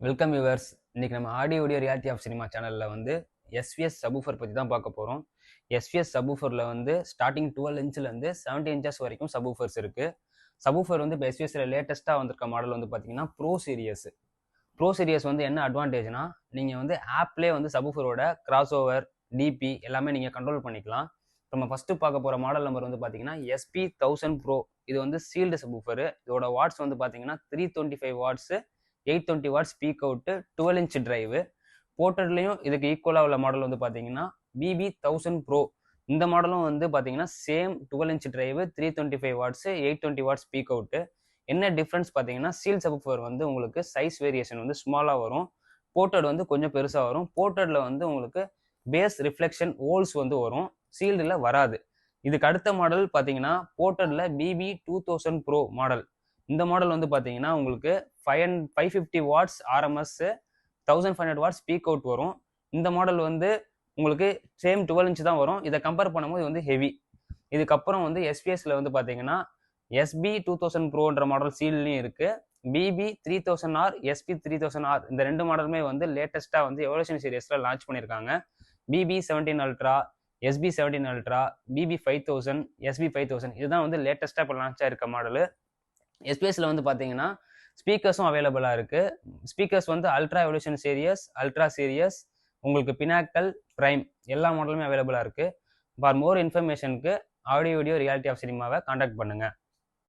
Welcome viewers. இன்னைக்கு நம்ம audio video reality of cinema சேனலில் வந்து எஸ்விஎஸ் சபூஃபர் பற்றி தான் பார்க்க போகிறோம். எஸ்விஎஸ் சபூஃபரில் வந்து ஸ்டார்டிங் 12 இன்ச்லேருந்து 70 இன்ச்சஸ் வரைக்கும் சபூஃபர்ஸ் இருக்குது. சபூஃபர் வந்து இப்போ எஸ்விஎஸ்ல லேட்டஸ்ட்டாக வந்திருக்க மாடல் வந்து பார்த்தீங்கன்னா ப்ரோ சீரியஸ். ப்ரோ சீரியஸ் வந்து என்ன அட்வான்டேஜ்னா, நீங்கள் வந்து ஆப்லேயே வந்து சபூஃபரோட கிராஸ் ஓவர், டிபி எல்லாமே நீங்கள் கண்ட்ரோல் பண்ணிக்கலாம். நம்ம ஃபஸ்ட்டு பார்க்க போகிற மாடல் நம்பர் வந்து பார்த்தீங்கன்னா SP1000 ப்ரோ. இது வந்து சீல்டு சபூஃபரு. இதோட வாட்ஸ் வந்து பார்த்தீங்கன்னா 325 watts, 820 watts speak out, 12 inch drive. போர்ட்டட்லையும் இதுக்கு ஈக்குவலாக உள்ள மாடல் வந்து பார்த்தீங்கன்னா BB1000 ப்ரோ. இந்த மாடலும் வந்து பார்த்தீங்கன்னா same 12 inch driver, 325 watts, 820 watts speak out. என்ன டிஃப்ரென்ஸ் பார்த்தீங்கன்னா, சீல் சப்வூஃபர் வந்து உங்களுக்கு சைஸ் வேரியேஷன் வந்து ஸ்மாலாக வரும், போர்ட்டட் வந்து கொஞ்சம் பெருசாக வரும். போர்ட்டடில் வந்து உங்களுக்கு பேஸ் ரிஃப்ளெக்ஷன் ஹோல்ஸ் வந்து வரும், சீல்டில் வராது. இதுக்கு அடுத்த மாடல் பார்த்தீங்கன்னா போர்ட்டடில் BB2000 ப்ரோ மாடல். இந்த மாடல் வந்து பார்த்தீங்கன்னா உங்களுக்கு 550 watts RMS, 1500 watts speak out வரும். இந்த மாடல் வந்து உங்களுக்கு சேம் 12 இன்ச் தான் வரும். இதை கம்பேர் பண்ணும்போது இது வந்து ஹெவி. இதுக்கப்புறம் வந்து எஸ்பிஎஸ்ல வந்து பார்த்தீங்கன்னா SB2000 ப்ரோன்ற மாடல் சீல்லையும் இருக்கு. BB3000R, SP3000R இந்த ரெண்டு மாடலுமே வந்து லேட்டஸ்ட்டாக வந்து எவல்யூஷன் சீரியஸில் லான்ச் பண்ணியிருக்காங்க. BB17 ultra, SB17 ultra, BB5000, SB5000 இதுதான் வந்து லேட்டஸ்ட்டாக இப்போ லான்ச் ஆயிருக்க மாடலு. எஸ்பிஎஸ்ல வந்து பார்த்தீங்கன்னா ஸ்பீக்கர்ஸும் அவைலபிளாக இருக்குது. ஸ்பீக்கர்ஸ் வந்து ultra evolution series, ultra series, உங்களுக்கு பினாக்கல், பிரைம் எல்லா மாடலுமே அவைலபிளாக இருக்குது. ஃபார் மோர் இன்ஃபர்மேஷனுக்கு ஆடியோ வீடியோ ரியாலிட்டி ஆஃப் சினிமாவை காண்டாக்ட் பண்ணுங்கள்.